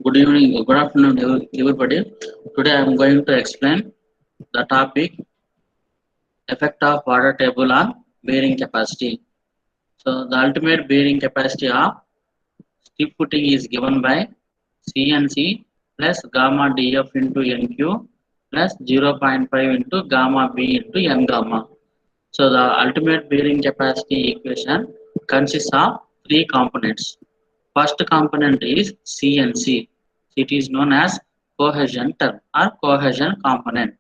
Good evening, good afternoon, everybody. Today I am going to explain the topic effect of water table on bearing capacity. So the ultimate bearing capacity of stiff footing is given by CNC plus gamma df into nq plus 0.5 into gamma b into n gamma. So the ultimate bearing capacity equation consists of three components. First component is CNC. It is known as cohesion term or cohesion component.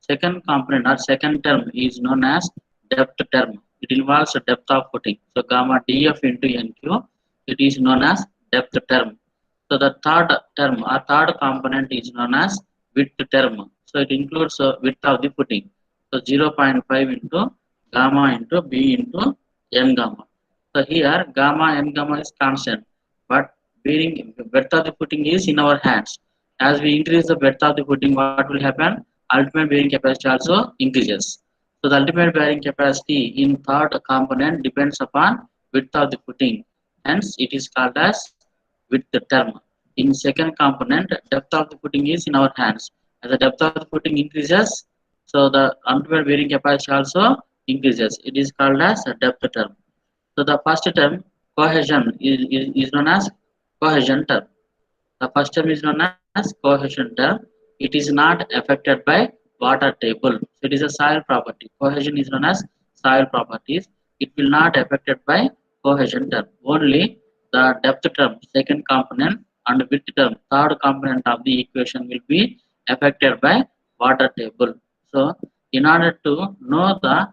Second component or second term is known as depth term. It involves the depth of footing. So gamma df into nq, it is known as depth term. So the third term or third component is known as width term. So it includes width of the footing. So 0.5 into gamma into b into n gamma. So here gamma n gamma is constant, but bearing breadth of the footing is in our hands. As we increase the breadth of the footing, what will happen? Ultimate bearing capacity also increases. So the ultimate bearing capacity in third component depends upon width of the footing. Hence, it is called as width term. In second component, depth of the footing is in our hands. As the depth of the footing increases, so the ultimate bearing capacity also increases. It is called as a depth term. So the first term cohesion is known as cohesion term. The first term is known as cohesion term. It is not affected by water table. So it is a soil property. Cohesion is known as soil properties. It will not affected by cohesion term. Only the depth term, second component, and width term, third component of the equation will be affected by water table. So in order to know the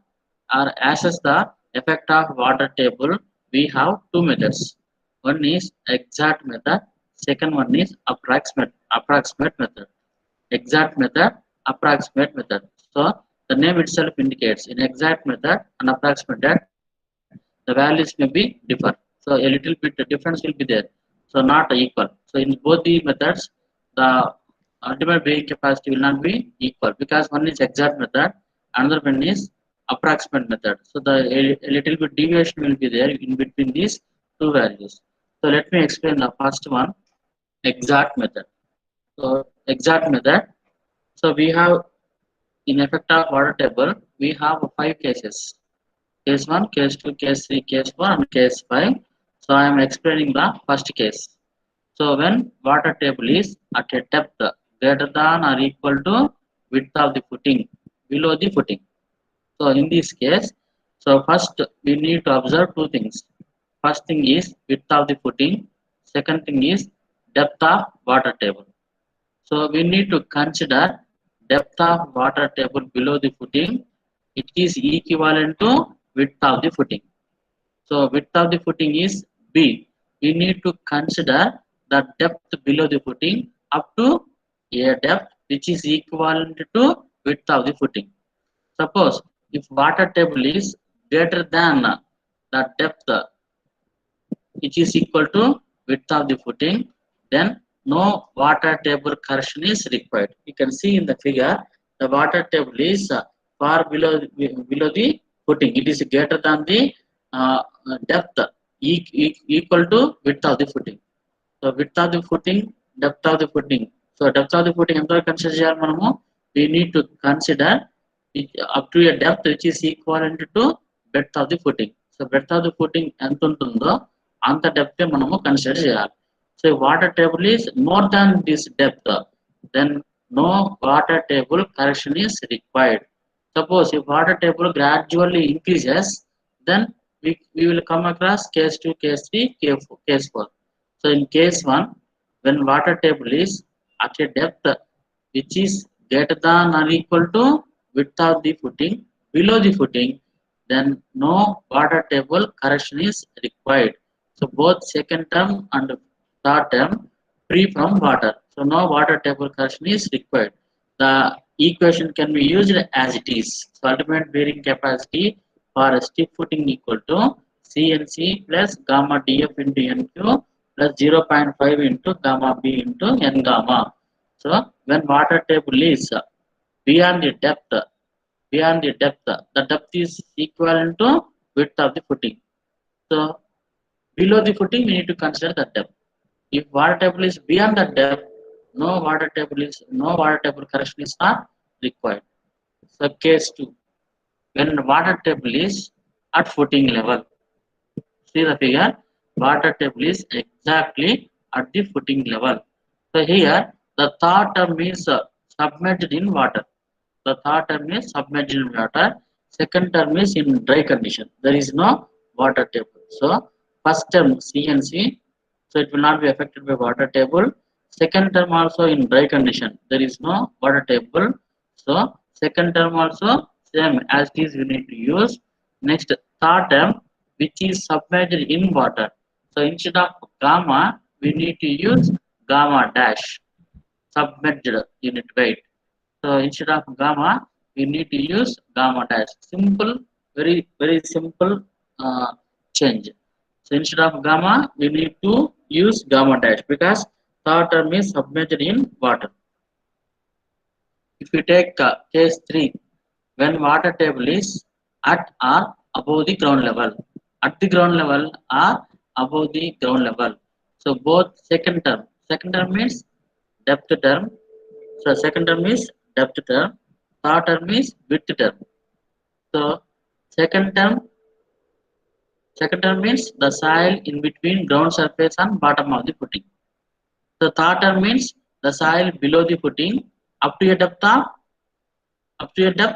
or assess the effect of water table, we have two methods. One is exact method, second one is approximate method. Exact method, approximate method. So the name itself indicates in exact method and approximate method, the values may be differ. So a little bit difference will be there. So not equal. So in both the methods, the ultimate bearing capacity will not be equal because one is exact method, another one is approximate method. So a little bit deviation will be there in between these two values. So let me explain the first one, exact method. So exact method. So we have in effect of water table, we have five cases. Case 1, case 2, case 3, case 4 and case 5. So I am explaining the first case. So when water table is at a depth greater than or equal to width of the footing below the footing. So in this case, so first we need to observe two things. First thing is width of the footing. Second thing is depth of water table. So we need to consider depth of water table below the footing. It is equivalent to width of the footing. So width of the footing is B. We need to consider the depth below the footing up to a depth which is equivalent to width of the footing. Suppose if water table is greater than the depth which is equal to width of the footing, then no water table correction is required. You can see in the figure, the water table is far below the footing. It is greater than the depth equal to width of the footing. So width of the footing, depth of the footing. So depth of the footing ఎంత consider చేయాలి మనము? We need to consider it up to a depth which is equivalent to breadth of the footing. So breadth of the footing ఎంత ఉంటుందో అంత depth మనము consider చేయాలి. So water table is more than this depth, then no water table correction is required. Suppose if water table gradually increases, then we will come across case 2, case 3, case 4. So in case 1, when water table is at a depth which is greater than or equal to width of the footing below the footing, then no water table correction is required. So both second term and third term free from water. So no water table correction is required. The equation can be used as it is. So ultimate bearing capacity for a stiff footing equal to CNC plus gamma df into nq plus 0.5 into gamma b into n gamma. So when water table is beyond the depth, the depth is equivalent to width of the footing. So below the footing, we need to consider the depth. If water table is beyond the depth, no water table correction is not required. So case 2, when water table is at footing level. See the figure, water table is exactly at the footing level. So here the third term is submerged in water. The third term is submerged in water. Second term is in dry condition. There is no water table. So first term CNC, so it will not be affected by water table. Second term also in dry condition. There is no water table. So second term also same as it is, we need to use. Next third term which is submerged in water. So instead of gamma, we need to use gamma dash, submerged unit weight. So instead of gamma, we need to use gamma dash. Simple, very simple change. So instead of gamma, we need to use gamma dash because third term is submerged in water. If you take case 3, when water table is at or above the ground level, at the ground level or above the ground level. So both second term means depth term. So second term is depth term, third term is width term. So second term, second term means the soil in between ground surface and bottom of the footing. So third term means the soil below the footing up to a depth of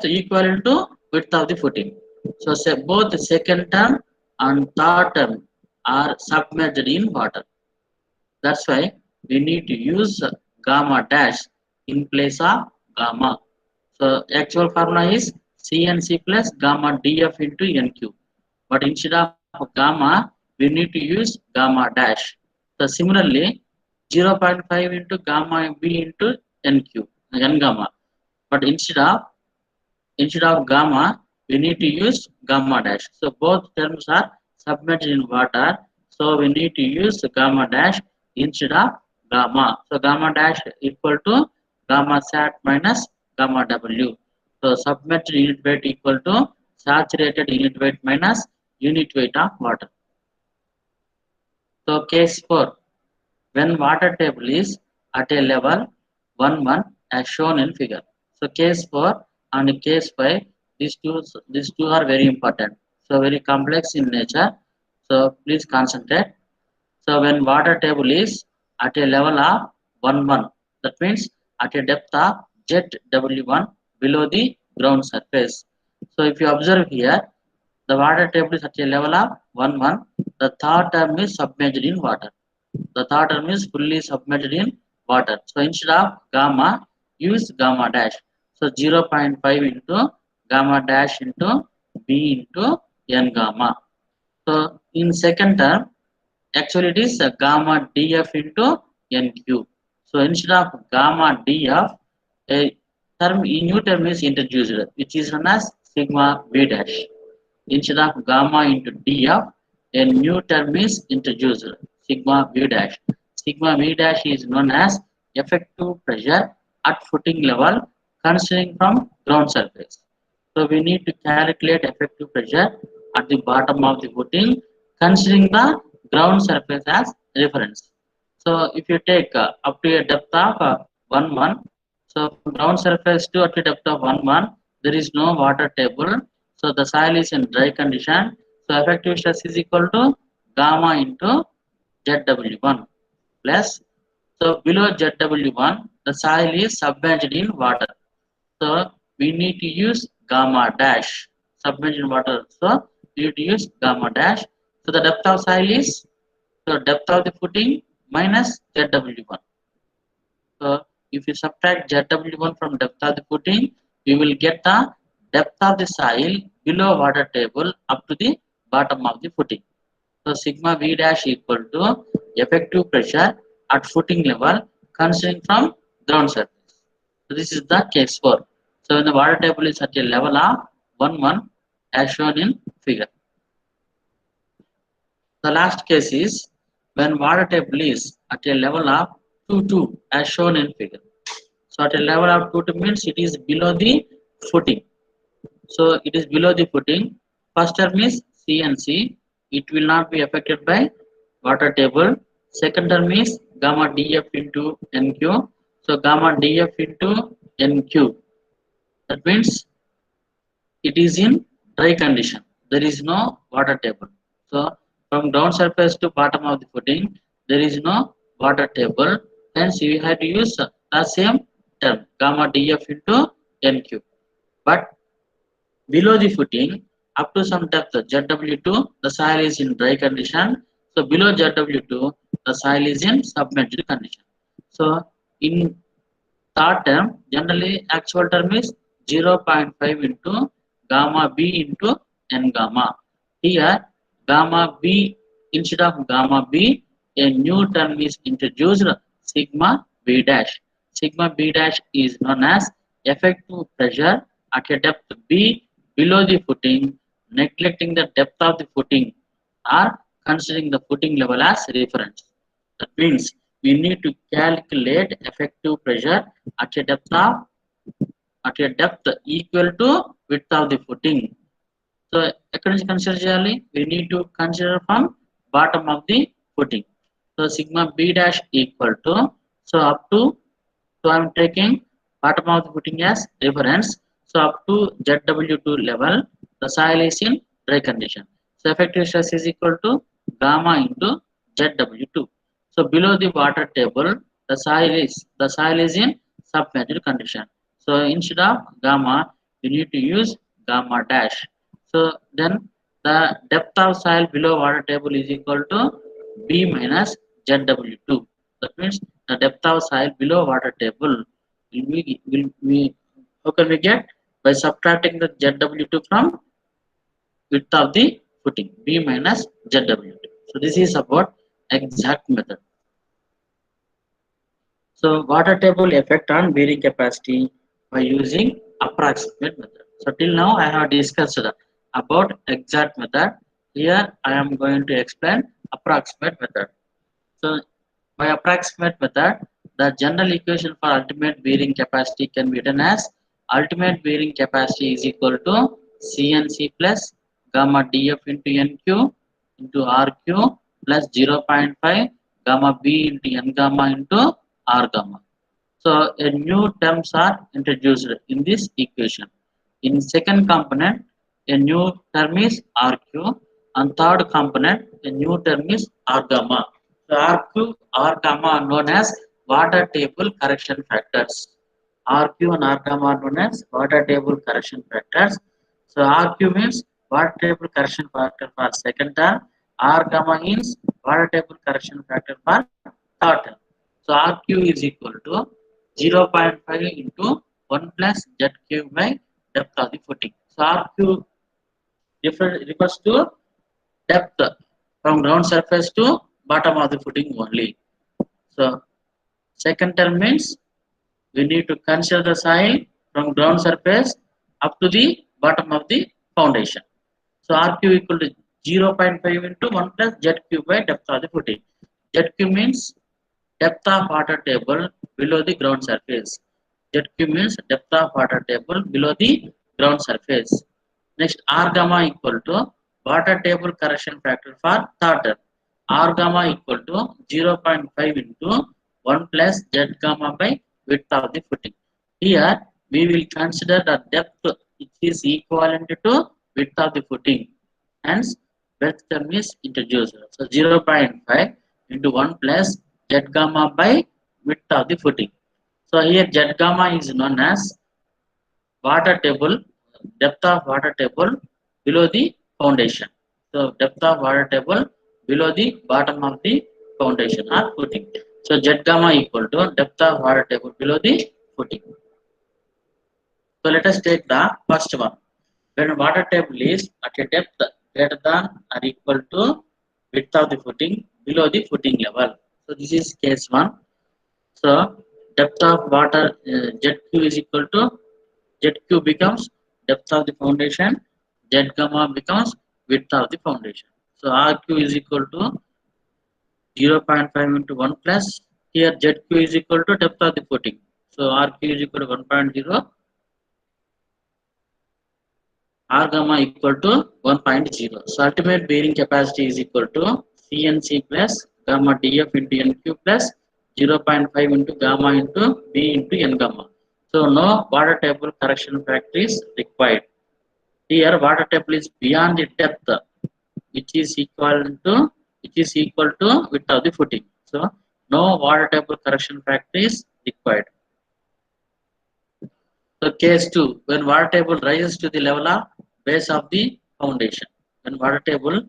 equivalent to width of the footing. So say both the second term and third term are submerged in water. That's why we need to use gamma dash in place of gamma. So actual formula is CNC plus gamma DF into NQ. But instead of gamma, we need to use gamma dash. So similarly, 0.5 into gamma B into NQ, N gamma. But instead of gamma, we need to use gamma dash. So both terms are submerged in water. So we need to use gamma dash instead of gamma. So gamma dash equal to gamma sat minus gamma W. So submerged unit weight equal to saturated unit weight minus unit weight of water. So case 4, when water table is at a level 1 as shown in figure. So case 4 and case 5, these two are very important. So very complex in nature. So please concentrate. So when water table is at a level of 1, that means at a depth of ZW1 below the ground surface. So if you observe here, the water table is at a level of 1, the third term is submerged in water. The third term is fully submerged in water. So instead of gamma, use gamma dash. So 0.5 into gamma dash into B into N gamma. So in second term, actually it is gamma DF into NQ. So instead of gamma DF, a new term is introduced, which is known as sigma B dash. Instead of gamma into df, a new term is introduced, sigma v dash. Sigma v dash is known as effective pressure at footing level considering from ground surface. So we need to calculate effective pressure at the bottom of the footing considering the ground surface as reference. So if you take up to a depth of 1, so from ground surface to at a depth of 1, there is no water table. So the soil is in dry condition. So effective stress is equal to gamma into ZW1 plus. So below ZW1, the soil is submerged in water. So we need to use gamma dash, submerged in water. So we need to use gamma dash. So the depth of soil is, so depth of the footing minus ZW1. So if you subtract ZW1 from depth of the footing, we will get the depth of the soil below water table up to the bottom of the footing. So sigma V dash equal to effective pressure at footing level considering from ground surface. So this is the case 4. So when the water table is at a level of 1 as shown in figure. The last case is when water table is at a level of 2 as shown in figure. So at a level of 2 means it is below the footing. So it is below the footing. First term is CNC. It will not be affected by water table. Second term is gamma df into nq. So gamma df into nq. That means it is in dry condition. There is no water table. So from ground surface to bottom of the footing, there is no water table. Hence we have to use the same term gamma df into nq. But below the footing, up to some depth ZW2, the soil is in dry condition. So below ZW2, the soil is in submerged condition. So in third term, generally actual term is 0.5 into gamma B into N gamma. Here, gamma B instead of gamma B, a new term is introduced, sigma B dash. Sigma B dash is known as effective pressure at a depth B below the footing, neglecting the depth of the footing or considering the footing level as reference. That means we need to calculate effective pressure at a depth equal to width of the footing. So ఎక్కడి నుంచి consider చేయాలి? We need to consider from bottom of the footing. So sigma b dash equal to, so up to, so I am taking bottom of the footing as reference. So up to ZW2 level, the soil is in dry condition. So effective stress is equal to gamma into ZW2. So below the water table, the soil is in submerged condition. So instead of gamma, we need to use gamma dash. So then the depth of soil below water table is equal to B minus ZW2. That means the depth of soil below water table will we how can we get? By subtracting the ZW2 from width of the footing, B minus ZW2. So this is about exact method. So water table effect on bearing capacity by using approximate method. So till now I have discussed about exact method. Here I am going to explain approximate method. So by approximate method, the general equation for ultimate bearing capacity can be written as ultimate bearing capacity is equal to CNC plus gamma df into nq into rq plus 0.5 gamma b into n gamma into r gamma. So a new terms are introduced in this equation. In second component, a new term is RQ, and third component, a new term is R gamma. So RQ, R gamma are known as water table correction factors. RQ and R gamma are known as water table correction factors. So RQ means water table correction factor for second term. R gamma means water table correction factor for third term. So RQ is equal to 0.5 into 1 plus Z cube by depth of the footing. So RQ refers to depth from ground surface to bottom of the footing only. So second term means we need to consider the soil from ground surface up to the bottom of the foundation. So RQ equal to 0.5 into 1 plus Z cube by depth of the footing. Z cube means depth of water table below the ground surface. ZQ means depth of water table below the ground surface. Next, R gamma equal to water table correction factor for third term. R gamma equal to 0.5 into 1 plus Z gamma by width of the footing. Here, we will consider the depth which is equivalent to width of the footing. Hence, breadth term is introduced. So 0.5 into 1 plus Z gamma by width of the footing. So here Z gamma is known as water table, depth of water table below the foundation. So depth of water table below the bottom of the foundation or footing. So Z gamma equal to depth of water table below the footing. So let us take the first one. When water table is at a depth greater than or equal to width of the footing below the footing level. So this is case 1. So depth of water ZQ is equal to ZQ becomes depth of the foundation, Z gamma becomes width of the foundation. So RQ is equal to 0.5 into 1 plus, here ZQ is equal to depth of the footing. So RQ is equal to 1.0, R gamma equal to 1.0. So ultimate bearing capacity is equal to CNC plus gamma df into nq plus 0.5 into gamma into b into n gamma. So no water table correction factor is required. Here water table is beyond the depth, which is equal to width of the footing. So no water table correction factor is required. So case 2, when water table rises to the level of base of the foundation. When water table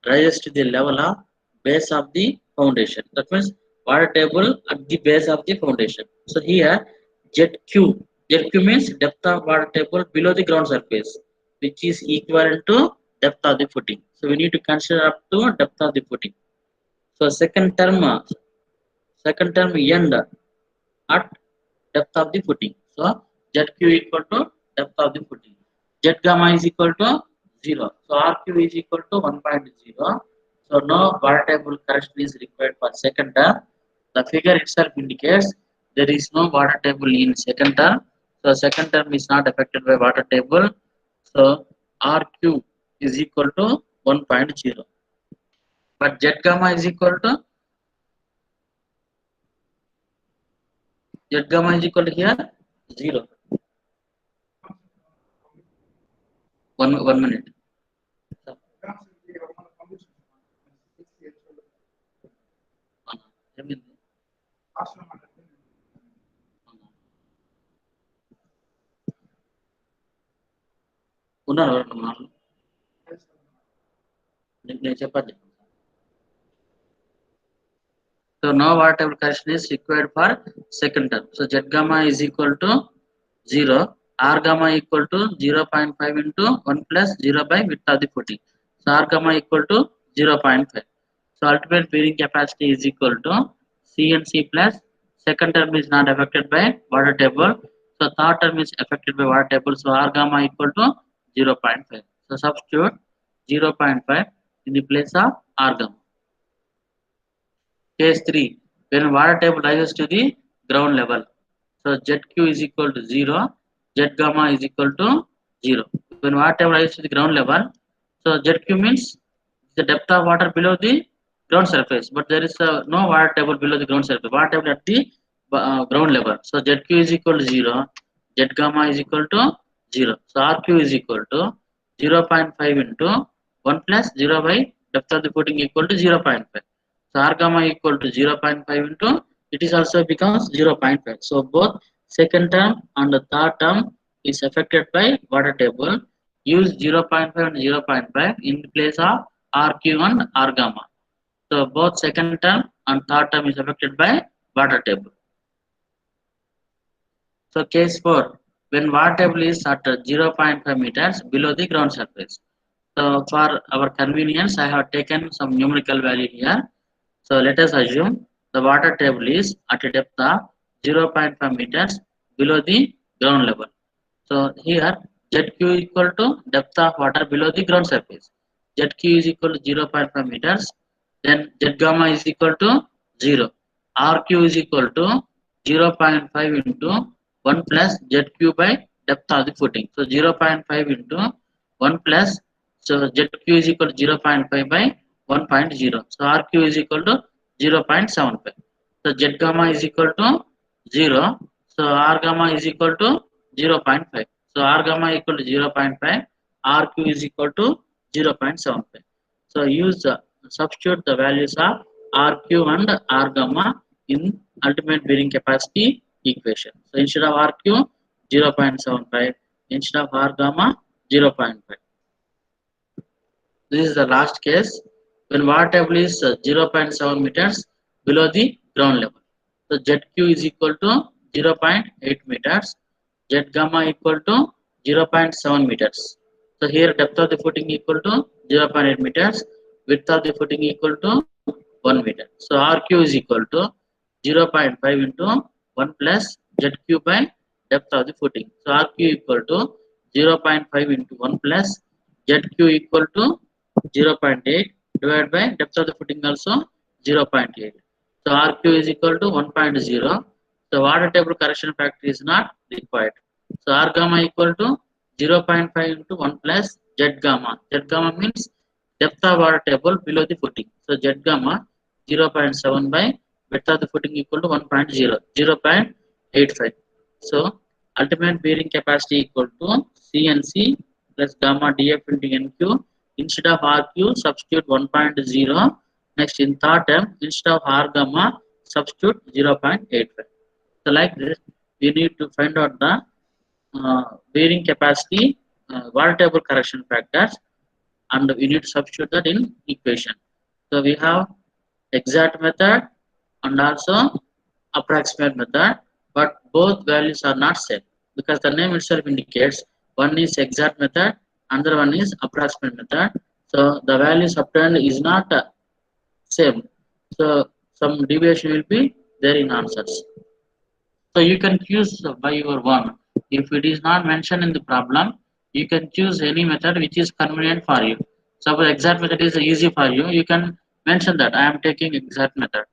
rises to the level of base of the foundation. That means water table at the base of the foundation. So here jet Q means depth of water table below the ground surface, which is equivalent to depth of the footing. So we need to consider up to depth of the footing. So second term end at depth of the footing. So ZQ equal to depth of the footing. Z gamma is equal to 0. So RQ is equal to 1.0. So no water table correction is required for second term. The figure itself indicates there is no water table in second term. So second term is not affected by water table. So RQ is equal to 1.0. But Z gamma is equal to here 0. One minute. చెప్పండి. So no water table correction is required for second term. So Z gamma is equal to 0. R gamma equal to 0.5 into 1 plus 0 by width of the footing. So R gamma equal to 0.5. So ultimate bearing capacity is equal to C and C plus. Second term is not affected by water table. So third term is affected by water table. So R gamma equal to 0.5. So substitute 0.5 in the place of R gamma. Case 3, when water table rises to the ground level. So ZQ is equal to 0, Z gamma is equal to 0. When water table rises to the ground level, so ZQ means the depth of water below the ground surface, but there is no water table below the ground surface. Water table at the ground level. So ZQ is equal to 0, Z gamma is equal to 0. So RQ is equal to 0.5 into 1 plus 0 by depth of the footing equal to 0.5. So R gamma equal to 0.5 into it is also becomes 0.5. So both second term and the third term is affected by water table. Use 0.5 and 0.5 in place of RQ and R gamma. So both second term and third term is affected by water table. So case 4, when water table is at 0.5 meters below the ground surface. So for our convenience, I have taken some numerical value here. So let us assume the water table is at a depth of 0.5 meters below the ground level. So here ZQ equal to depth of water below the ground surface. ZQ is equal to 0.5 meters. Then Z gamma is equal to 0. RQ is equal to 0.5 into 1 plus ZQ by depth of the footing. So 0.5 into 1 plus, so ZQ is equal to 0.5 by 1.0. So RQ is equal to 0.75. So Z gamma is equal to 0. So R gamma is equal to 0.5. So R gamma equal to 0.5. RQ is equal to 0.75. So use substitute the values of RQ and R gamma in ultimate bearing capacity equation. So instead of RQ 0.75, instead of R gamma 0.5. This is the last case when water table is 0.7 meters below the ground level. So ZQ is equal to 0.8 meters, Z gamma equal to 0.7 meters. So here depth of the footing equal to 0.8 meters, width of the footing equal to 1 meter. So RQ is equal to 0.5 into 1 plus ZQ by depth of the footing. So RQ equal to 0.5 into 1 plus ZQ equal to 0.8 divided by depth of the footing also 0.8. So RQ is equal to 1.0. So water table correction factor is not required. So R gamma equal to 0.5 into 1 plus Z gamma. Z gamma means depth of water table below the footing. So Z gamma 0.7 by width of the footing equal to 1.0, 0.85. So ultimate bearing capacity equal to CNC plus gamma df into NQ. Instead of RQ, substitute 1.0. Next, in third term, instead of R gamma, substitute 0.85. So like this, we need to find out the bearing capacity, water table correction factors, and we need to substitute that in equation. So we have exact method and also approximate method, but both values are not same because the name itself indicates one is exact method, another one is approximate method. So the values obtained is not same. So some deviation will be there in answers. So you can choose by your one. If it is not mentioned in the problem, you can choose any method which is convenient for you. Suppose exact method is easy for you, you can mention that I am taking exact method.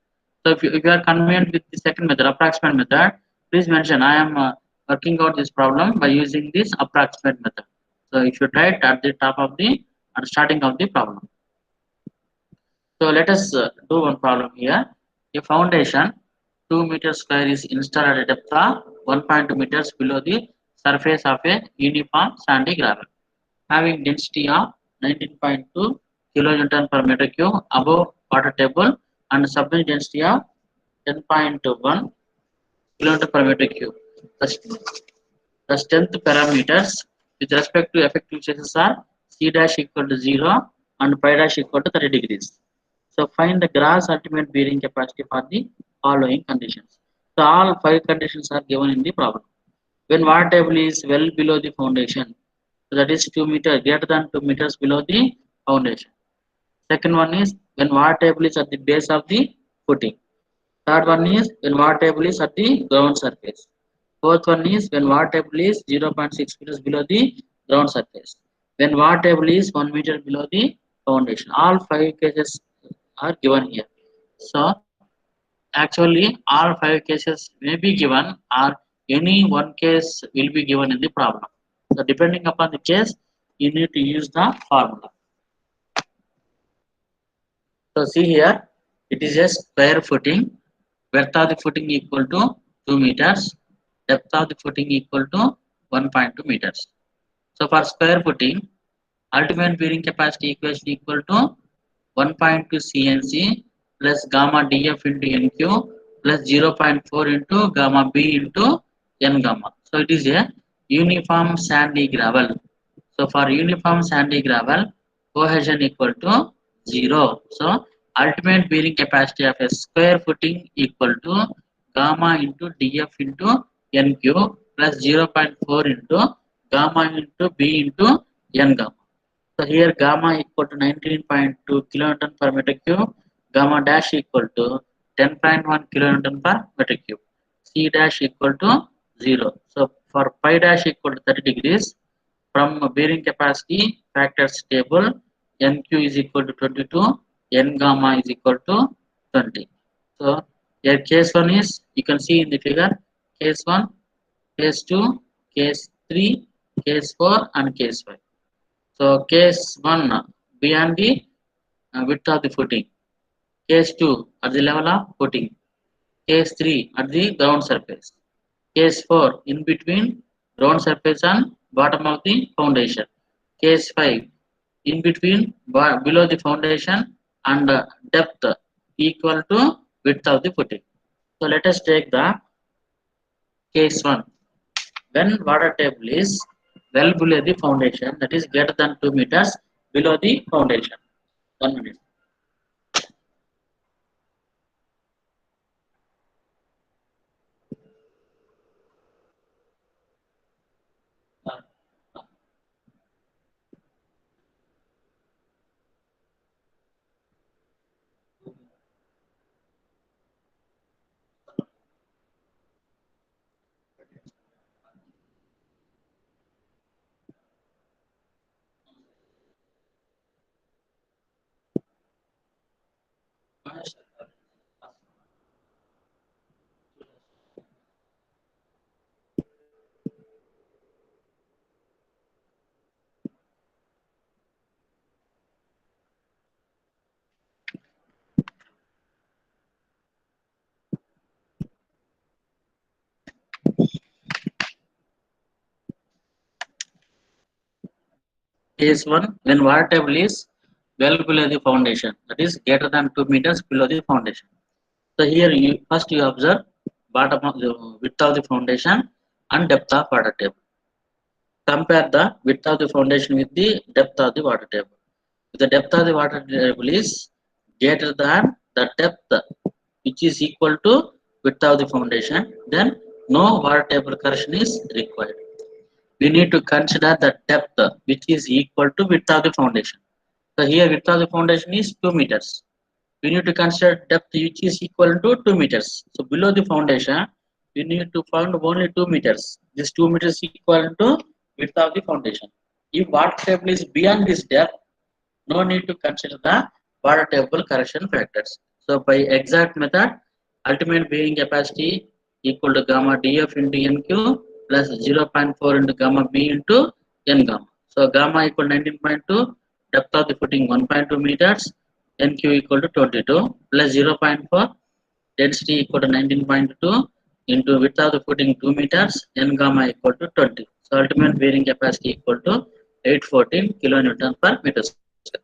So if you are convenient with the second method, approximate method, please mention I am working out this problem by using this approximate method. So you should write at the top of the at starting of the problem. So let us do one problem here. A foundation 2 meters square is installed at a depth of 1.2 meters below the surface of a uniform sandy gravel, having density of 19.2 kilonewton per meter cube above water table and submerged density of 10.1 kilonewton per meter cube. The, the strength parameters with respect to effective stresses are C dash equal to 0 and pi dash equal to 30 degrees. So find the gross ultimate bearing capacity for the following conditions. So all five conditions are given in the problem. When water table is well below the foundation, so that is 2 meters greater than 2 meters below the foundation. Second one is when water table is at the base of the footing. Third one is when water table is at the ground surface. Fourth one is when water table is 0.6 meters below the ground surface. When water table is 1 meter below the foundation. All five cases are given here. So actually all five cases may be given or any one case will be given in the problem. So depending upon the case, you need to use the formula. So see here, it is a square footing. Breadth of the footing equal to 2 meters. Depth of the footing equal to 1.2 meters. So for square footing, ultimate bearing capacity equation equal to 1.2 CNC plus gamma DF into NQ plus 0.4 into gamma B into N gamma. So it is a uniform sandy gravel. So for uniform sandy gravel, cohesion equal to 0. So ultimate bearing capacity of a square footing equal to gamma into DF into NQ plus 0.4 into gamma into B into N gamma. So here gamma equal to 19.2 kilonewton per meter cube, gamma dash equal to 10.1 kilonewton per meter cube, C dash equal to 0. So for pi dash equal to 30 degrees, from bearing capacity factors table, NQ is equal to 22, N gamma is equal to 20. So here case 1 is, you can see in the figure, case 1, case 2, case 3, case 4 and case 5. So case 1 beyond the width of the footing. Case 2 at the level of footing. Case 3 at the ground surface. Case 4 in between ground surface and bottom of the foundation. Case 5 in between below the foundation and depth equal to width of the footing. So let us take the case 1. When water table is well below the foundation, that is greater than 2 meters below the foundation. 1 minute. Uh, Case 1, when water table is well below the foundation, that is greater than 2 meters below the foundation. So here you first you observe bottom of the width of the foundation and depth of water table. Compare the width of the foundation with the depth of the water table. If the depth of the water table is greater than the depth which is equal to width of the foundation, then no water table correction is required. We need to consider the depth which is equal to width of the foundation. So here width of the foundation is 2 meters. We need to consider depth which is equal to 2 meters. So below the foundation, we need to find only 2 meters. This 2 meters equal to width of the foundation. If water table is beyond this depth, no need to consider the water table correction factors. So by exact method, ultimate bearing capacity equal to gamma df into nq plus 0.4 into gamma b into n gamma. So gamma equal 19.2, depth of the footing 1.2 meters, nq equal to 22 plus 0.4, density equal to 19.2 into width of the footing 2 meters, n gamma equal to 20. So ultimate bearing capacity equal to 814 kilonewton per meter square.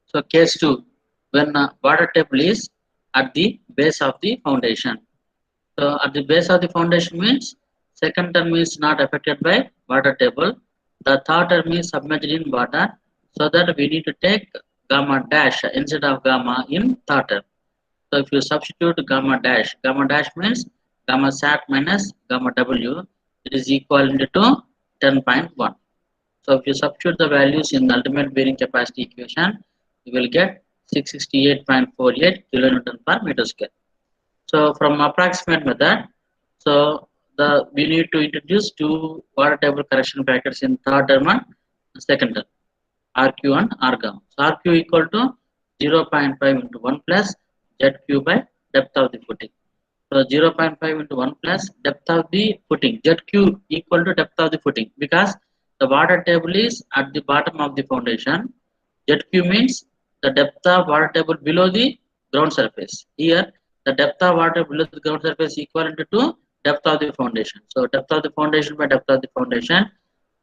So case 2, when water table is at the base of the foundation. So at the base of the foundation means second term is not affected by water table. The third term is submerged in water. So that we need to take gamma dash instead of gamma in third term. So if you substitute gamma dash means gamma sat minus gamma w, it is equal to 10.1. So if you substitute the values in the ultimate bearing capacity equation, you will get 668.48 kilonewton per meter square. So from approximate method, so we need to introduce two water table correction factors in third term and second term, RQ and R gamma. So RQ equal to 0.5 into 1 plus ZQ by depth of the footing. So 0.5 into 1 plus depth of the footing. ZQ equal to depth of the footing because the water table is at the bottom of the foundation. ZQ means the depth of water table below the ground surface. Here the depth of water below the ground surface equal to depth of the foundation. So depth of the foundation by depth of the foundation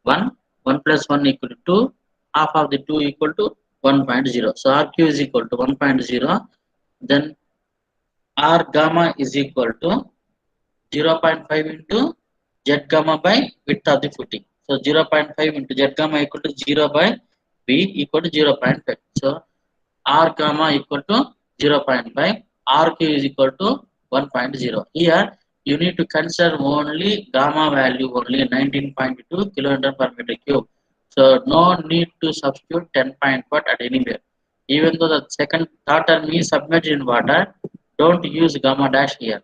1, 1 plus 1 equal to 2, half of the 2 equal to 1.0. So RQ is equal to 1.0. Then R gamma is equal to 0.5 into Z gamma by width of the footing. So 0.5 into Z gamma equal to 0 by B equal to 0.5. So R gamma equal to 0.5, RQ is equal to 1.0. Here you need to consider only gamma value only 19.2 kilonewton per meter cube. So no need to substitute 10.4 at anywhere. Even though the third term is submerged in water, don't use gamma dash here.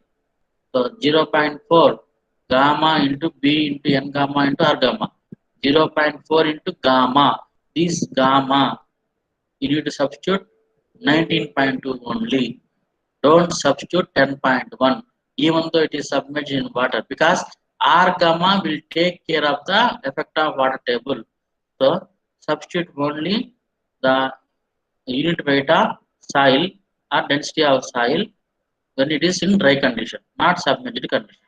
So 0.4 gamma into B into N gamma into R gamma. 0.4 into gamma. This gamma you need to substitute 19.2 only. Don't substitute 10.1 even though it is submerged in water because R gamma will take care of the effect of water table. So substitute only the unit weight of soil or density of soil when it is in dry condition, not submerged condition.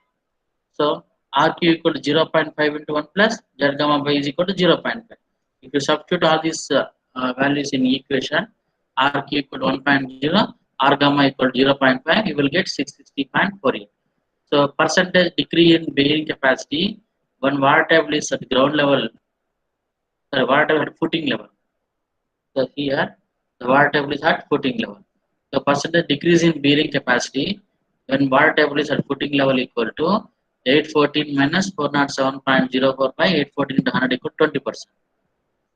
So RQ equal to 0.5 into 1 plus Z gamma by is equal to 0.5. If you substitute all these values in equation, RQ equal to 1.0, R gamma equal to 0.5, you will get 660.48. So percentage decrease in bearing capacity when water table is at ground level, water table at footing level. So here the water table is at footing level. The percentage decrease in bearing capacity when water table is at footing level equal to 814 minus 407.04 by 814 into 100 equal to 20%.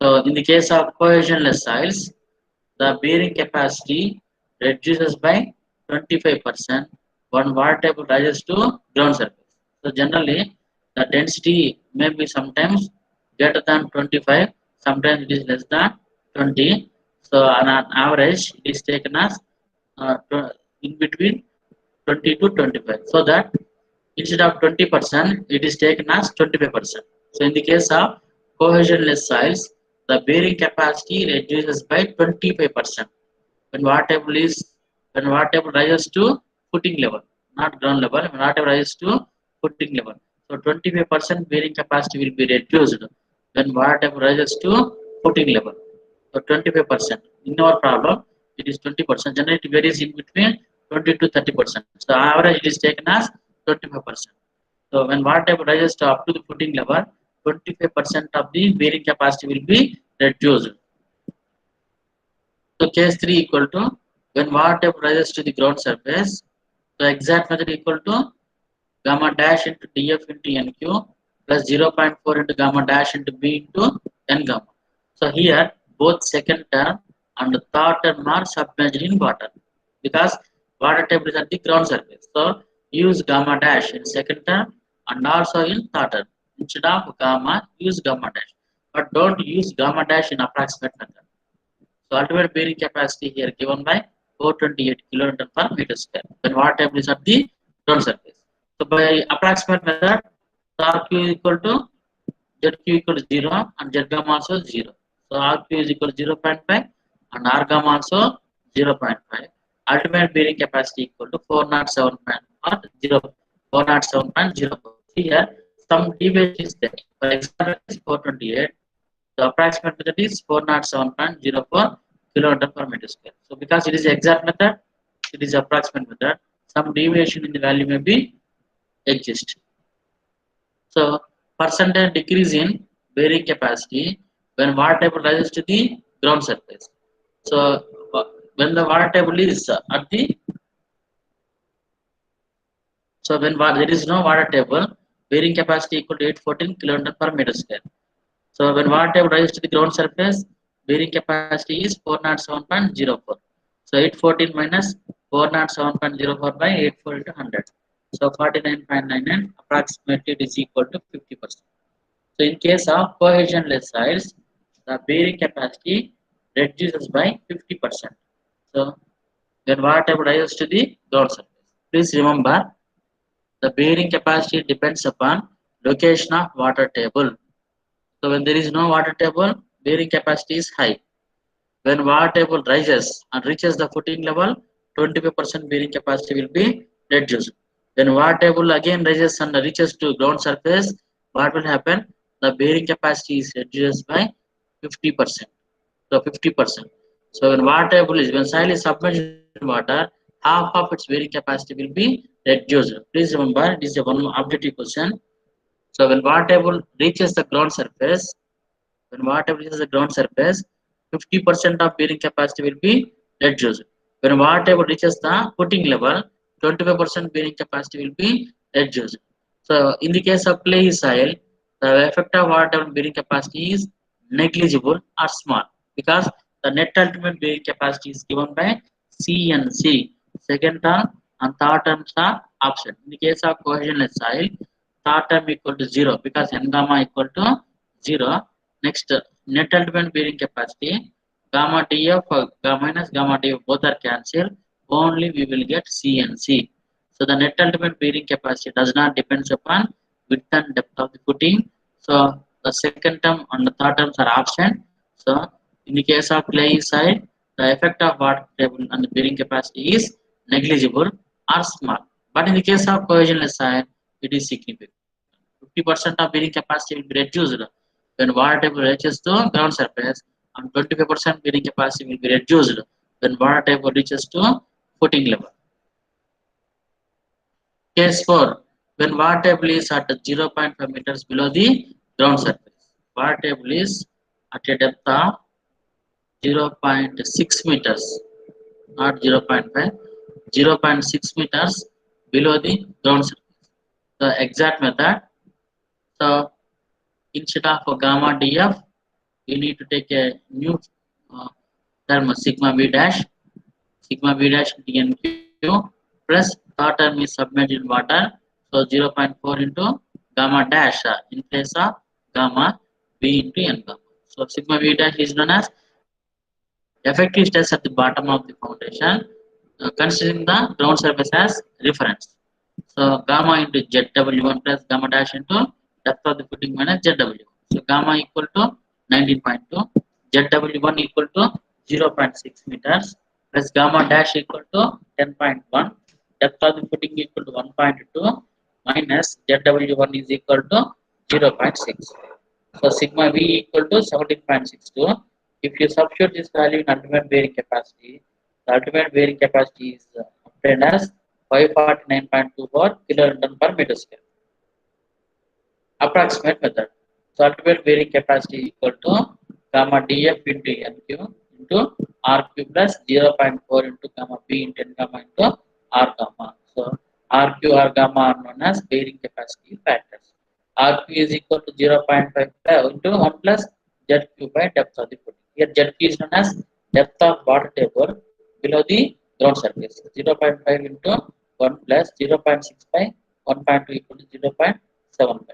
So in the case of cohesionless soils, the bearing capacity reduces by 25% when water table rises to ground surface. So generally the density may be sometimes greater than 25, sometimes it is less than 20. So on an average it is taken as in between 20 to 25. So that instead of 20%, it is taken as 25%. So in the case of cohesionless soils, the bearing capacity reduces by 25% when water table rises to footing level, not ground level. When water table rises to footing level, so 25% bearing capacity will be reduced when water table rises to footing level. So 25%. In our problem, it is 20%. Generally, it varies in between 20 to 30%. So average it is taken as 25%. So when water table rises to up to the footing level, 25% of the bearing capacity will be reduced. So case 3 equal to when water table rises to the ground surface, the exact method equal to gamma dash into df into nq plus 0.4 into gamma dash into b into n gamma. So here both second term and third term are submerged in water because water table is at the ground surface. So use gamma dash in second term and also in third term. Instead of gamma, use gamma dash. But don't use gamma dash in approximate method. So ultimate bearing capacity here given by 428 kilonewton per meter square when water table is at the ground surface. So by approximate method, RQ is equal to ZQ equal to 0 and Z gamma also 0. So RQ is equal to 0.5 and R gamma also 0.5. Ultimate bearing capacity equal to 407.04. Here some deviation is there. For example, is 428. The approximate method is 407.04 kilonewton per meter square. So because it is exact method, it is approximate method. Some deviation in the value may be exist. So percentage decrease in bearing capacity when water table rises to the ground surface. So when the water table is at the when there is no water table, bearing capacity equal to 814 kilonewton per meter square. So when water table rises to the ground surface, bearing capacity is 407.04. So 814 minus 407.04 by 84 into 100. So 49.99 approximately it is equal to 50%. So in case of cohesionless soils, the bearing capacity reduces by 50%. So when water table rises to the ground surface, please remember the bearing capacity depends upon location of water table. So when there is no water table, bearing capacity is high. When water table rises and reaches the footing level, 25% bearing capacity will be reduced. When water table again rises and reaches to ground surface, what will happen? The bearing capacity is reduced by 50%. So 50%. So when soil is submerged in water, half of its bearing capacity will be reduced. Please remember, it is a one objective question. So when water table reaches the ground surface, when water reaches the ground surface, 50% of bearing capacity will be reduced. When water table reaches the footing level, 25% bearing capacity will be reduced. So in the case of clay soil, the effect of water table bearing capacity is negligible or small because the net ultimate bearing capacity is given by C and C. Second term and third terms are opposite. In the case of cohesionless soil, third term equal to 0 because n gamma equal to 0. Next, net ultimate bearing capacity, gamma df minus gamma df both are cancelled. Only we will get C and C. So the net ultimate bearing capacity does not depend upon width and depth of the footing. So the second term and the third terms are absent. So in the case of clay soil, the effect of water table on the bearing capacity is negligible or small. But in the case of cohesionless soil, it is significant. 50% of bearing capacity will be reduced when water table reaches the ground surface, and 25% bearing capacity will be reduced when water table reaches to footing level. Case 4. When water table is at 0.5 meters below the ground surface. Water table is at a depth of 0.6 meters, not 0.5, 0.6 meters below the ground surface. The exact method. So instead of gamma df, we need to take a new term sigma v dash dnq plus third term is submerged in water. So 0.4 into gamma dash in place of gamma v into n gamma. So sigma v dash is known as effective stress at the bottom of the foundation, considering the ground surface as reference. So gamma into ZW1 plus gamma dash into depth of the footing minus ZW. So gamma equal to 19.2, ZW1 equal to 0.6 meters plus gamma dash equal to 10.1, depth of the footing equal to 1.2 minus ZW1 is equal to 0.6. So sigma V equal to 17.62. If you substitute this value in ultimate bearing capacity, the ultimate bearing capacity is obtained as 549.24 kilonewton per meter square. Approximate method. So ultimate bearing capacity equal to gamma df into nq into rq plus 0.4 into gamma b into n gamma into r gamma. So rq r gamma are known as bearing capacity factors. Rq is equal to 0.5 into 1 plus zq by depth of the footing. Here zq is known as depth of water table below the ground surface. 0.5 into 1 plus 0.6 by 1.2 equal to 0.75.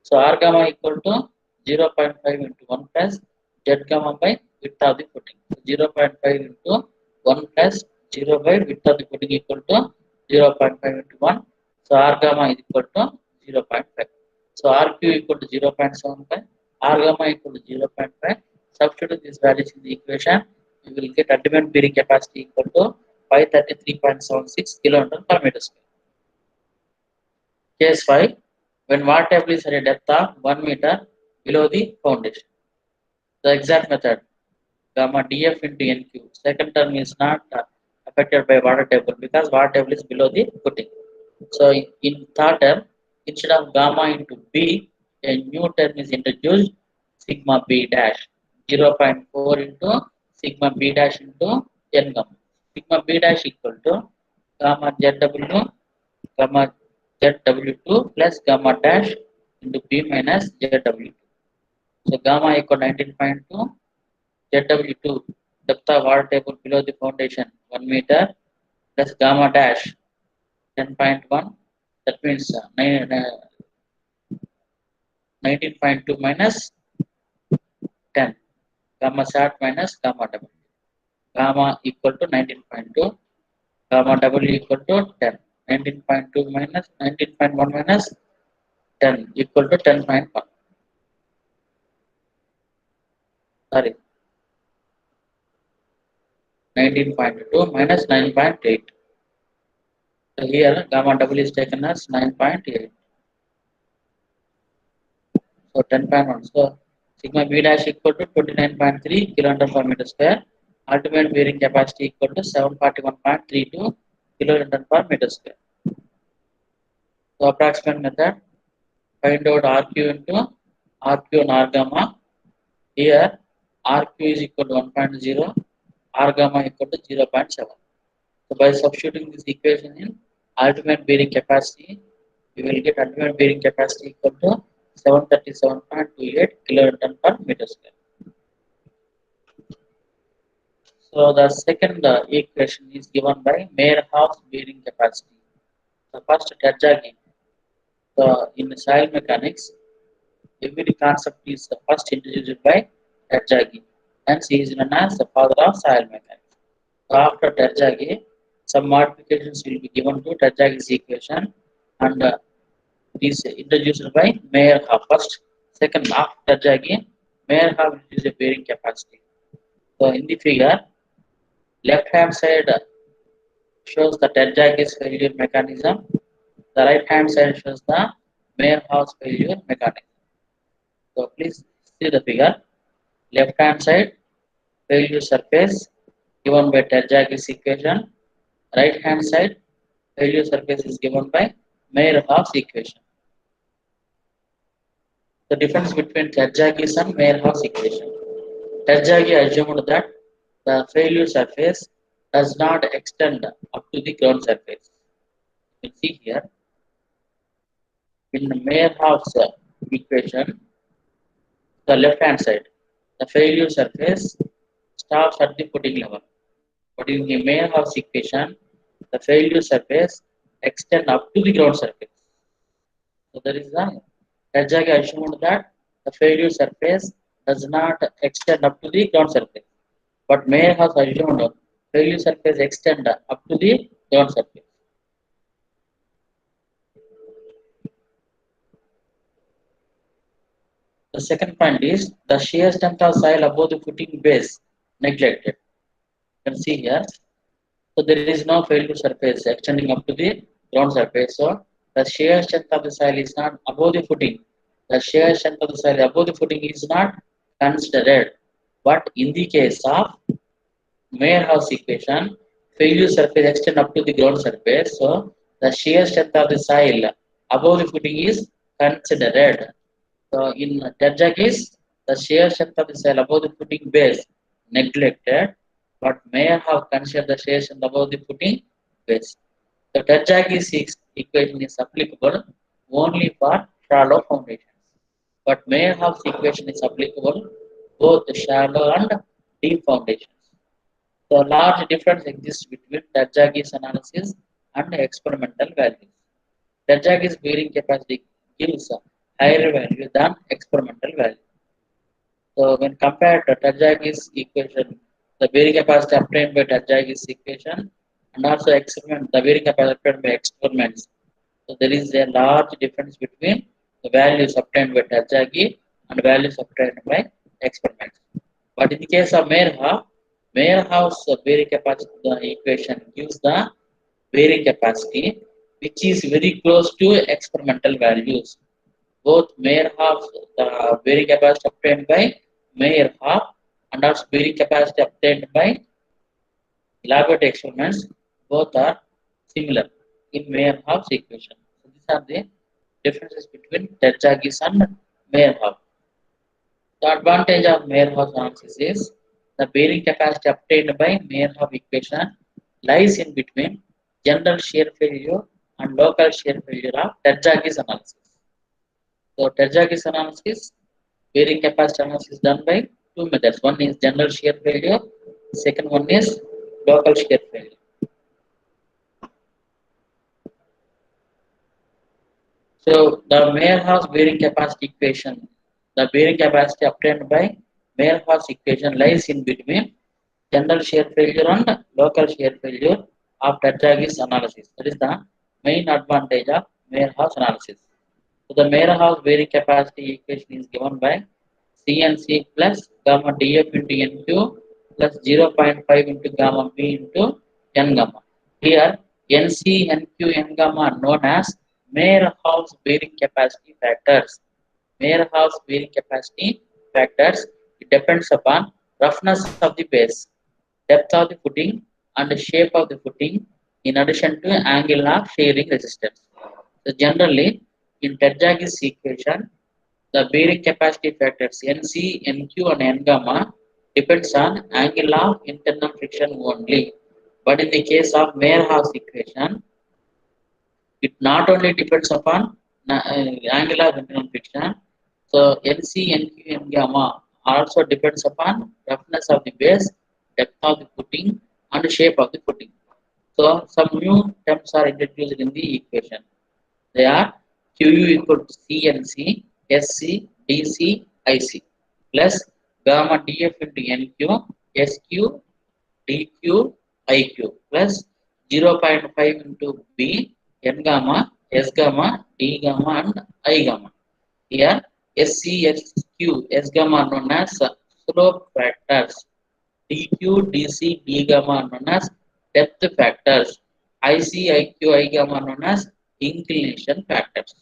So R gamma equal to 0.5 into 1 plus Z gamma by width of the footing. So 0.5 into 1 plus 0 by width of the footing equal to 0.5 into 1. So R gamma is equal to 0.5. So RQ equal to 0.75. R gamma equal to 0.5. Substitute these values in the equation. You will get ultimate bearing capacity equal to 533.76 kilonewton per meter square. Case 5. When water table is at a depth of 1 meter below the foundation. The exact method, gamma df into nq. Second term is not affected by water table because water table is below the footing. So in third term, instead of gamma into b, a new term is introduced, sigma b dash 0.4 into sigma b dash into n gamma. Sigma b dash equal to gamma zw gamma zw2 plus gamma dash into b minus zw2. So gamma equal 19.2, zw2 depth of water table below the foundation 1 meter plus gamma dash 10.1. That means 19.2 minus 10. Gamma short minus gamma double. Gamma equal to 19.2. Gamma double equal to 10. 19.2 minus 19.1 minus 10 equal to 10.1. Sorry, 19.2 minus 9.8. So here gamma double is taken as 9.8. So 10.1. So sigma b dash equal to 29.3 kilonewton per meter square. Ultimate bearing capacity equal to 741.32 kilonewton per meter square. So approximate method, find out RQ into RQ and R gamma. Here RQ is equal to 1.0, R gamma equal to 0.7. So by substituting this equation in ultimate bearing capacity, we will get ultimate bearing capacity equal to 737.28 kilonewton per meter square. So the second equation is given by Meyerhoff's bearing capacity. The first Terjagi. So in soil mechanics, every concept is first introduced by Terjagi, and he is known as the father of soil mechanics. So after Terjagi, some modifications will be given to Terjagi's equation, and it is introduced by Meyerhoff first. Second, after Terjagi, Meyerhoff introduced a bearing capacity. So in the figure, left hand side shows the Terjagi's failure mechanism. The right hand side shows the Meyerhoff's failure mechanism. So please see the figure. Left hand side failure surface given by Terjagi's equation. Right hand side failure surface is given by Meyerhoff's equation. The difference between Terjagi's and Meyerhoff's equation. Terjagi assumed that the failure surface does not extend up to the ground surface. You can see here in the Meyerhoff's equation, the left hand side, the failure surface stops at the footing level. But in the Meyerhoff's equation, the failure surface extend up to the ground surface. So there is a Terjagi assumed that the failure surface does not extend up to the ground surface. But Meyerhoff assumed failure surface extend up to the ground surface. The second point is the shear strength of soil above the footing base neglected. You can see here. So there is no failure surface extending up to the ground surface. So the shear strength of the soil is not above the footing. the shear strength of the soil above the footing is not considered. But in the case of Meyerhouse equation, failure surface extend up to the ground surface, so the shear strength of the soil above the footing is considered. So in Terjagis, the shear strength of the soil above the footing base neglected, but Meyerhouse considered the shear strength above the footing base. The Terjagis equation is applicable only for shallow foundations, but Meyerhouse equation is applicable both shallow and deep foundations. The large difference exists between Terjagis analysis and experimental values. Terjagis bearing capacity gives a higher value than experimental value. So when compared to Terjagis equation, the bearing capacity obtained by Terjagis equation and also experiment, the bearing capacity obtained by experiments. So there is a large difference between the values obtained by Terjagi and values obtained by experiments. But in the case of Meyerhouse bearing capacity equation gives the bearing capacity which is very close to experimental values. Both Meyerhoff, the bearing capacity obtained by Meyerhoff and also bearing capacity obtained by laboratory experiments, both are similar in Meyerhoff's equation. So these are the differences between Terjagis and Meyerhoff. The advantage of Meyerhoff analysis is the bearing capacity obtained by Meyerhoff equation lies in between general shear failure and local shear failure of Terjagis analysis. So Terjagis analysis, bearing capacity analysis done by two methods. One is general shear failure, second one is local shear failure. So the Meyerhoff bearing capacity equation, the bearing capacity obtained by Meyerhoff equation lies in between general shear failure and local shear failure of Terjagis analysis. That is the main advantage of Meyerhoff analysis. So the Meyerhoff bearing capacity equation is given by CNC plus gamma df into NQ plus 0.5 into gamma B into N gamma. Here NC, NQ, N gamma are known as Meyerhoff bearing capacity factors. Meyerhoff bearing capacity factors, it depends upon roughness of the base, depth of the footing and the shape of the footing in addition to angle of shearing resistance. So generally in Terjagis equation, the bearing capacity factors NC, NQ and N gamma depends on angle of internal friction only. But in the case of Meyerhoff equation, it not only depends upon angle of internal friction, so NC, NQ, N gamma also depends upon roughness of the base, depth of the footing, and shape of the footing. So some new terms are introduced in the equation. They are QU equal to CNC, SC, DC, IC plus gamma DF into NQ, SQ, DQ, IQ plus 0.5 into B, N gamma, S gamma, D gamma, and I gamma. Here, SC, SQ, S gamma are known as slope factors. DQ, DC, D gamma are known as depth factors. IC, IQ, I gamma are known as inclination factors.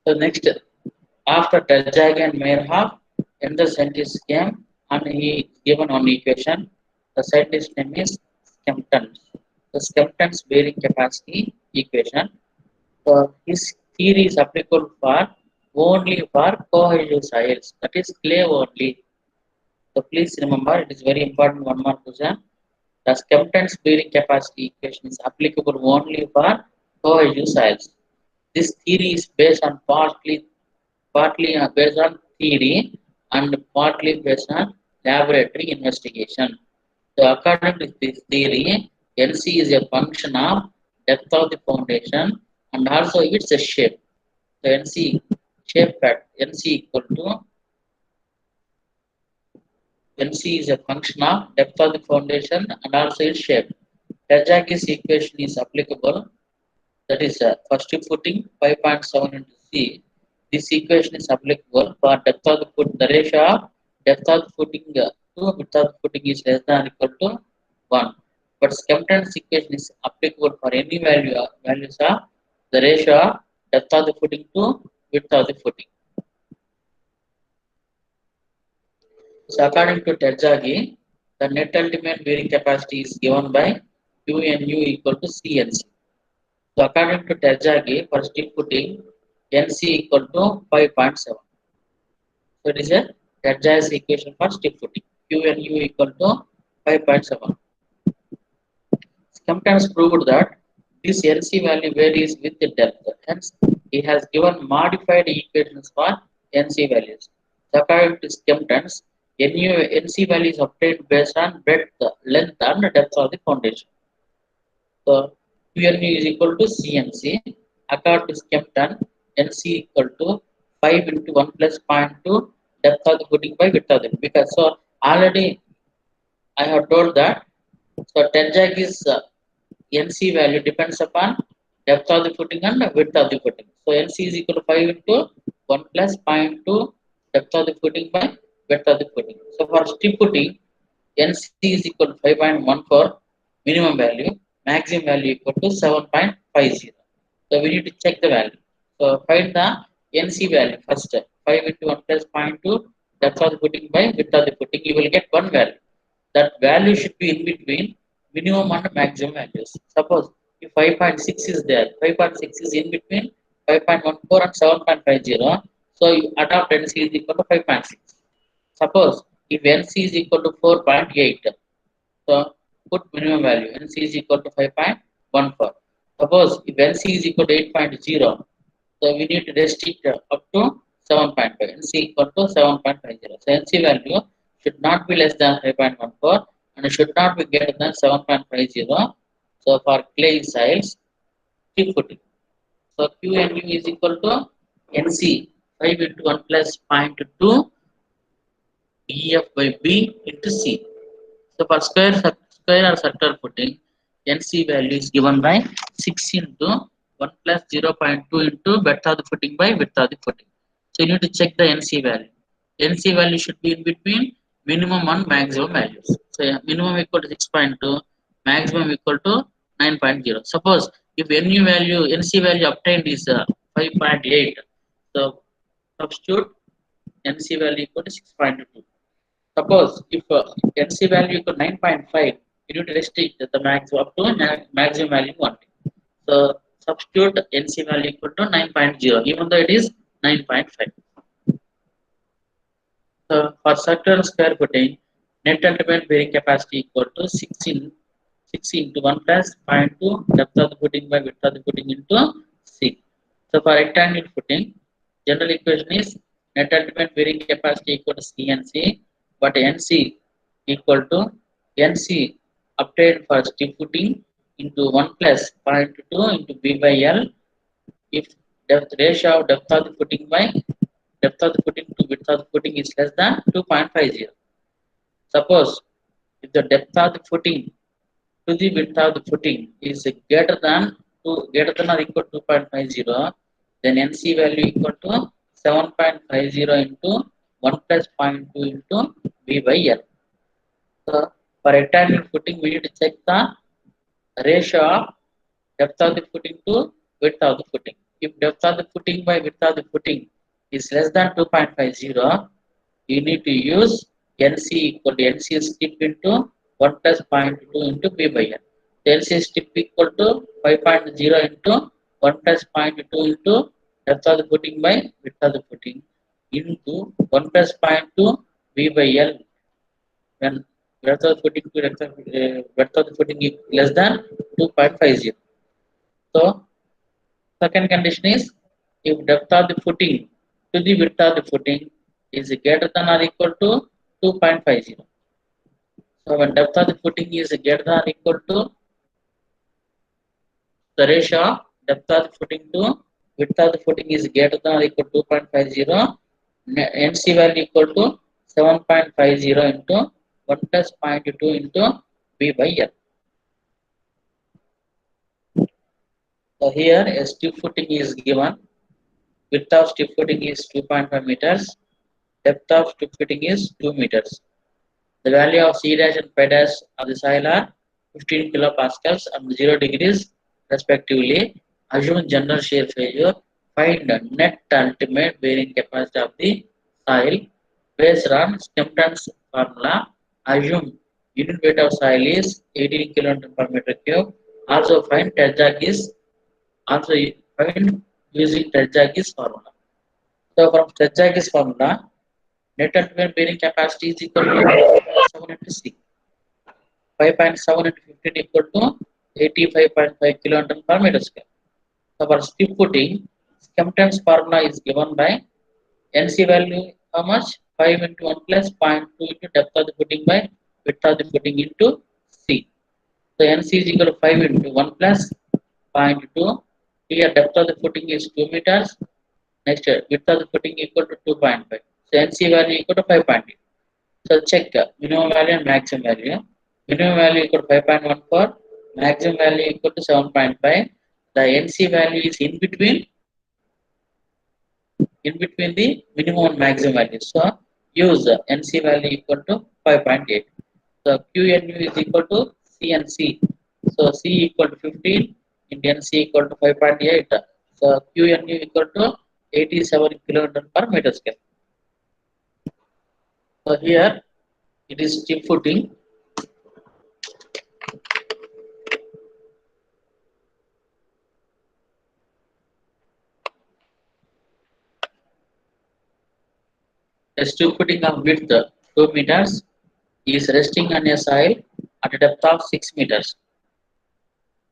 So next, after Terjag and Meyerhoff, another scientist came and he given one equation. The scientist name is Skempton's. The Skempton's bearing capacity equation. So his theory is applicable for only for cohesive soils, that is clay only. So please remember, it is very important one more question. The Skempton's bearing capacity equation is applicable only for cohesive soils. This theory is based on partly based on theory and partly based on laboratory investigation. So according to this theory, NC is a function of depth of the foundation and also its a shape. So NC shape fact NC equal to NC is a function of depth of the foundation and also its shape. Terjagis equation is applicable. That is first footing 5.7 into C. This equation is applicable for depth of the foot. The ratio of depth of the footing to width of the footing is less than or equal to 1. But Skempton's equation is applicable for any values of the ratio of depth of the footing to width of the footing. So according to Terzaghi, the net ultimate bearing capacity is given by QNU equal to CNC. So according to Terzaghi, for steel footing, NC equal to 5.7. So it is a Terzaghi's equation for steel footing. QNU equal to 5.7. Sometimes proved that this NC value varies with the depth. Hence, he has given modified equations for NC values. So according to Skempton's, NC value is obtained based on breadth, length, and depth of the foundation. So QNU is equal to CNC. According to Skempton, NC equal to 5 into 1 plus 0.2 depth of the footing by width of the, because so already I have told that so Tenjak is NC value depends upon depth of the footing and width of the footing. So NC is equal to 5 into 1 plus 0.2 depth of the footing by width of the footing. So for steep footing, NC is equal to 5.14 minimum value, maximum value equal to 7.50. So we need to check the value. So find the NC value first. 5 into 1 plus 0.2 depth of the footing by width of the footing. You will get one value. That value should be in between minimum and maximum values. Suppose if 5.6 is there, 5.6 is in between 5.14 and 7.50. So you adopt NC is equal to 5.6. Suppose if NC is equal to 4.8, so put minimum value. NC is equal to 5.14. Suppose if NC is equal to 8.0, so we need to restrict up to 7.5. NC equal to 7.50. So NC value should not be less than 5.14 and should not be greater than 7.50. So for clay soils, keep footing. So QNU is equal to NC 5 into 1 plus 0.2 EF by B into C. So for square or circular footing, NC value is given by 6 into 1 plus 0.2 into width of the footing by width of the footing. So you need to check the NC value. NC value should be in between minimum and maximum values. So minimum equal to 6.2, maximum equal to 9.0. Suppose if NC value obtained is 5.8, so substitute NC value equal to 6.2. Suppose if NC value equal to 9.5, you need to restrict the maximum up to maximum value 1. So substitute NC value equal to 9.0, even though it is 9.5. So for circular square footing, net ultimate bearing capacity equal to 6 into 1 plus 0.2 depth of the footing by width of the footing into 6. So for rectangular footing, general equation is net ultimate bearing capacity equal to CNC, but NC equal to NC obtained for steep footing into 1 plus 0.2 into B by L if depth ratio of depth of the footing by depth of the footing to width of the footing is less than 2.50. Suppose if the depth of the footing to the width of the footing is greater than or equal to 2.50, then NC value equal to 7.50 into 1 plus 0.2 into B by L. So for rectangular footing, we need to check the ratio of depth of the footing to width of the footing. If depth of the footing by width of the footing is less than 2.50, you need to use NC equal to NC strip into 1 plus 0.2 into B by N. NC strip equal to 5.0 into 1 plus 0.2 into depth of the footing by width of the footing into 1 plus 0.2 B by L when depth of the footing to depth of the footing is less than 2.50. So second condition is if depth of the footing to the width of the footing is greater than or equal to 2.50. So when depth of the footing is greater than or equal to the ratio of depth of the footing to width of the footing is greater than or equal to 2.50, NC value equal to 7.50 into 1 plus 0.2 into B by L. So here a steep footing is given. Width of steep footing is 2.5 meters. Depth of steep footing is 2 meters. The value of C dash and P dash of the soil are 15 kilopascals and 0 degrees respectively. Assume general shear failure. Find the net ultimate bearing capacity of the soil based on Skempton's formula. Assume unit weight of soil is 18 kN per meter cube. Also find Terjagis. Also find using Terjagis formula. So from Terjagis formula, net ultimate bearing capacity is equal to 5.7 into C. 5.7 into 15 equal to 85.5 kN per meter square. So for strip footing, Skempton's formula is given by NC value how much? 5 into 1 plus 0.2 into depth of the footing by width of the footing into C. So NC is equal to 5 into 1 plus 0.2. Here depth of the footing is 2 meters. Next width of the footing equal to 2.5. So NC value equal to 5.8. So check minimum value and maximum value. Minimum value equal to 5.14. Maximum value equal to 7.5. The NC value is in between the minimum and maximum value. So use NC value equal to 5.8. So QNU is equal to CNC. So C equal to 15 and NC equal to 5.8. So QNU equal to 87 kN per meter square. So here it is strip footing. A strip footing of width 2 meters is resting on a soil at a depth of 6 meters.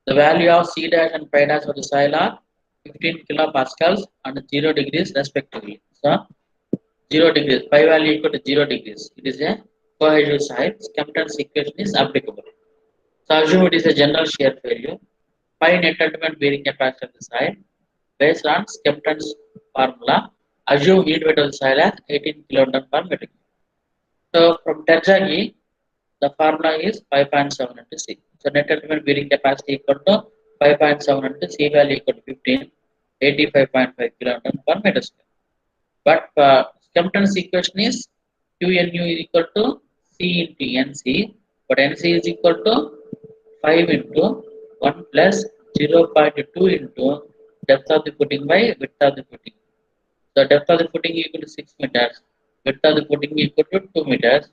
The value of C dash and pi dash of the soil are 15 kilopascals and 0 degrees respectively. So 0 degrees, pi value equal to 0 degrees. It is a cohesive soil. Skempton's equation is applicable. So assume it is a general shear failure. Pi net ultimate bearing capacity of the soil based on Skempton's formula. Assume unit weight of the soil as 18 kN per meter. So from Terzaghi, the formula is 5.7 into C. So net ultimate bearing capacity equal to 5.7 into C value equal to 15, 85.5 kN per meter square. But Skempton's equation is QNU is equal to C into NC, but NC is equal to 5 into 1 plus 0.2 into depth of the footing by width of the footing. So depth of the footing equal to 6 meters, width of the footing equal to 2 meters.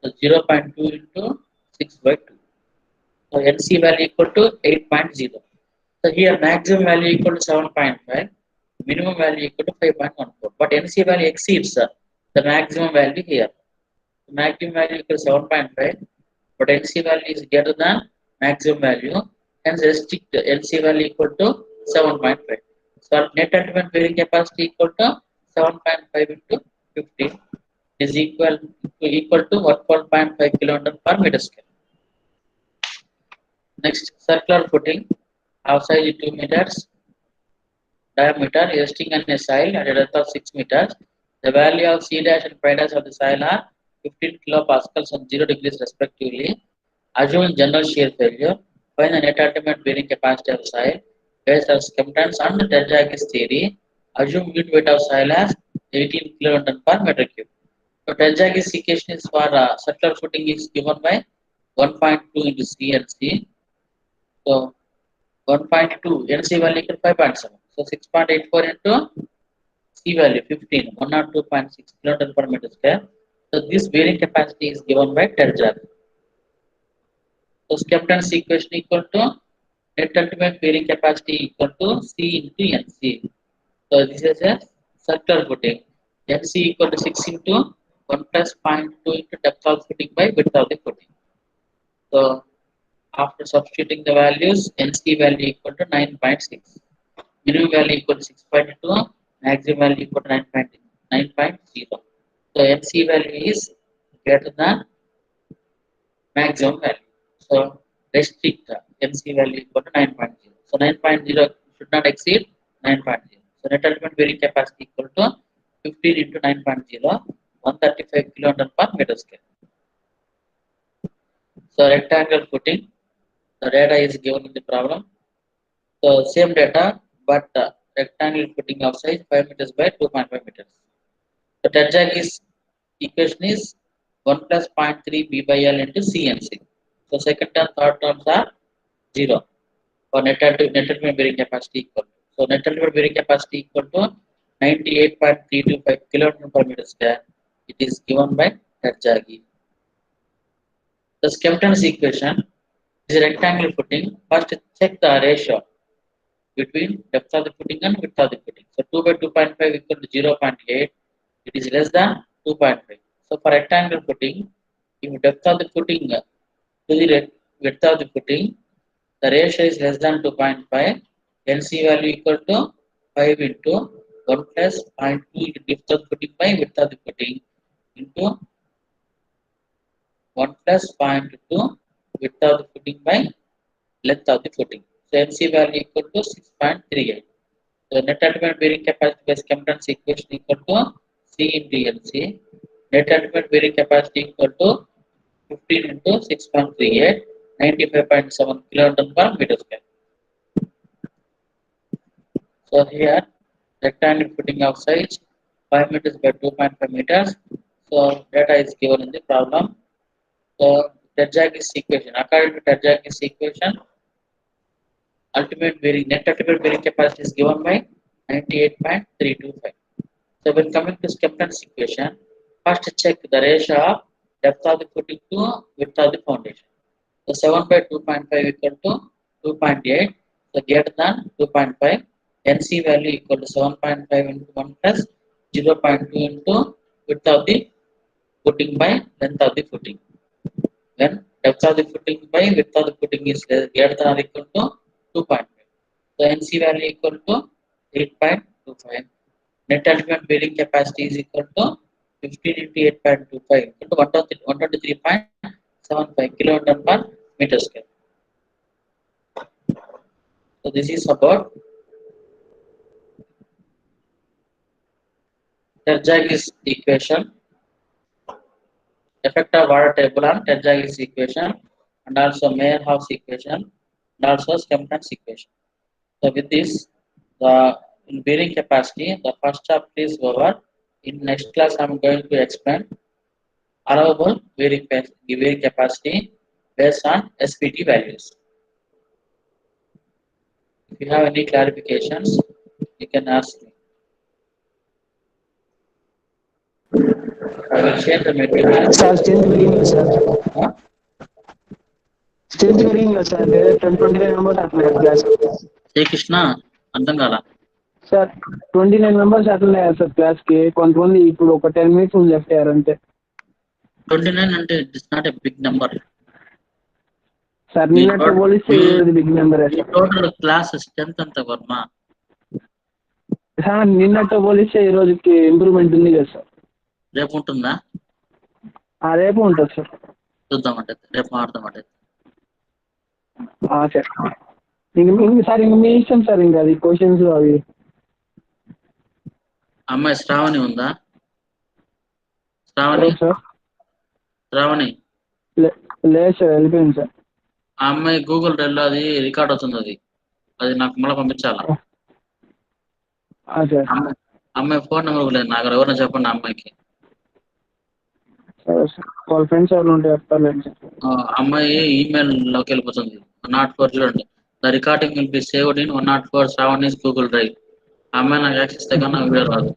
So 0.2 into 6 by 2. So NC value equal to 8.0. So here maximum value equal to 7.5, minimum value equal to 5.14. But NC value exceeds the maximum value here. The maximum value equal to 7.5, but NC value is greater than maximum value. Hence restrict NC value equal to 7.5. So net ultimate bearing capacity equal to 7.5 into 15 is equal to 1.5 kN per meter square. Next, circular footing, half size 2 meters diameter, resting on a soil at a depth of 6 meters. The value of C dash and pi dash of the soil are 15 kilopascals and 0 degrees respectively. Assume general shear failure. Find the net ultimate bearing capacity of the soil based on Skempton's and Terzaghi's theory. Assume unit weight of soil as 18 kN per meter cube. So Terzaghi's equation is for circular footing is given by 1.2 into C and C. So 1.2 NC value equal 5.7. So 6.84 into C value 15, 102.6 kN per meter square. So this bearing capacity is given by Terzaghi. So Skempton's equation equal to net ultimate bearing capacity equal to C into NC. So this is a circular footing. NC equal to 6 into 1 plus 0.2 into depth of footing by width of the footing. So after substituting the values, NC value equal to 9.6. Minimum value equal to 6.2. Maximum value equal to 9.0. So NC value is greater than maximum value. So restrict NC value equal to 9.0. So 9.0 should not exceed 9.0. So net ultimate bearing capacity equal to 15 into 9.0, 135 kN per meter square. So rectangular footing, the data is given in the problem. So same data, but rectangular footing of size 5 meters by 2.5 meters. The Terzaghi's equation is 1 plus 0.3 B by L into C and C. So second term, third terms are 0 for net ultimate bearing capacity equal. So So net ultimate bearing capacity equal to 98.325 kilonewton per meter square. It is given by Terjagi. The Skempton's equation is a rectangular footing. First check the ratio between depth of the footing and width of the footing. So 2 by 2.5 equal to 0.8. It is less than 2.5. So for rectangular footing, if depth of the footing to the width of the footing, the ratio is less than 2.5. LC value equal to 5 into 1 plus 0.2 into depth of the footing by width of the footing into 1 plus 0.2 width of the footing by length of the footing. So MC value equal to 6.38. So net ultimate bearing capacity by Skempton's equation equal to C into LC. Net ultimate bearing capacity equal to 15 into 6.38, 95.7 kilonewton per meter square. So here rectangular footing of size 5 meters by 2.5 meters. So data is given in the problem. So Terjaghi's equation. According to Terjaghi's equation, net ultimate bearing capacity is given by 98.325. So when coming to Skempton's equation, first check the ratio of depth of the footing to width of the foundation. So 7 by 2.5 equal to 2.8. So greater than 2.5. NC value equal to 7.5 into 1 plus 0.2 into width of the footing by length of the footing. When depth of the footing by width of the footing is greater than or equal to 2.5. So NC value equal to 8.25. Net ultimate bearing capacity is equal to 15 into 8.25 equal to 123.75 kilonewton per meter square. So this is about Terjaghi's equation, effect of water table on Terjaghi's equation, and also Meyerhoff's equation, and also Skempton's equation. So with this, the in bearing capacity, the first chapter is over. In next class, I am going to explain allowable bearing capacity based on SPT values. If you have any clarifications, you can ask me. I will share the material. Sir, strength పెరిగింది sir. Huh? Strength పెరిగింది sir. 29 members అట్లా class. Hey Krishna, అర్థం కాల. Sir 29 members అట్లనే sir class కి. కొంతమంది ఇప్పుడు ఒక 10 minutes లెఫ్ట్ అయ్యారు అంతే. 29 అంటే it's not a big number. Sir నిన్నట్టు పోలిస్తే ఈరోజు big number sir. Total class strength ఎంత వర్మ? సార్ నిన్నట్టు పోలిస్తే ఈ రోజుకి ఇంప్రూవ్మెంట్ ఉంది కదా సార్. రేపు ఉంటుందా? రేపు ఉంటుంది సార్. చూద్దామంటే రేపు మాట్లాడదామంటే. సార్ సార్ ఇంక మీ ఇష్టం సార్. ఇంకా అది క్వశ్చన్స్ అవి. అమ్మాయి శ్రావణి ఉందా? శ్రావణి సార్ శ్రావణి లేదు సార్, వెళ్ళిపోయింది సార్. ఆ అమ్మాయి గూగుల్ డ్రైవ్లో అది రికార్డ్ అవుతుంది. అది నాకు మళ్ళీ పంపించాలా? అమ్మాయి ఫోన్ నెంబర్ లేదు నాకు. ఎవరైనా చెప్పండి అమ్మాయికి. వాళ్ళ ఫ్రెండ్స్ ఎవరు ఉంటే చెప్తారు. అమ్మాయి ఈమెయిల్లోకి వెళ్ళిపోతుంది. 104 చూడండి. The recording will be saved in 104 Sravani's Google drive. అమ్మాయి నాకు యాక్సెస్ దగ్గర వీడియో రాదు.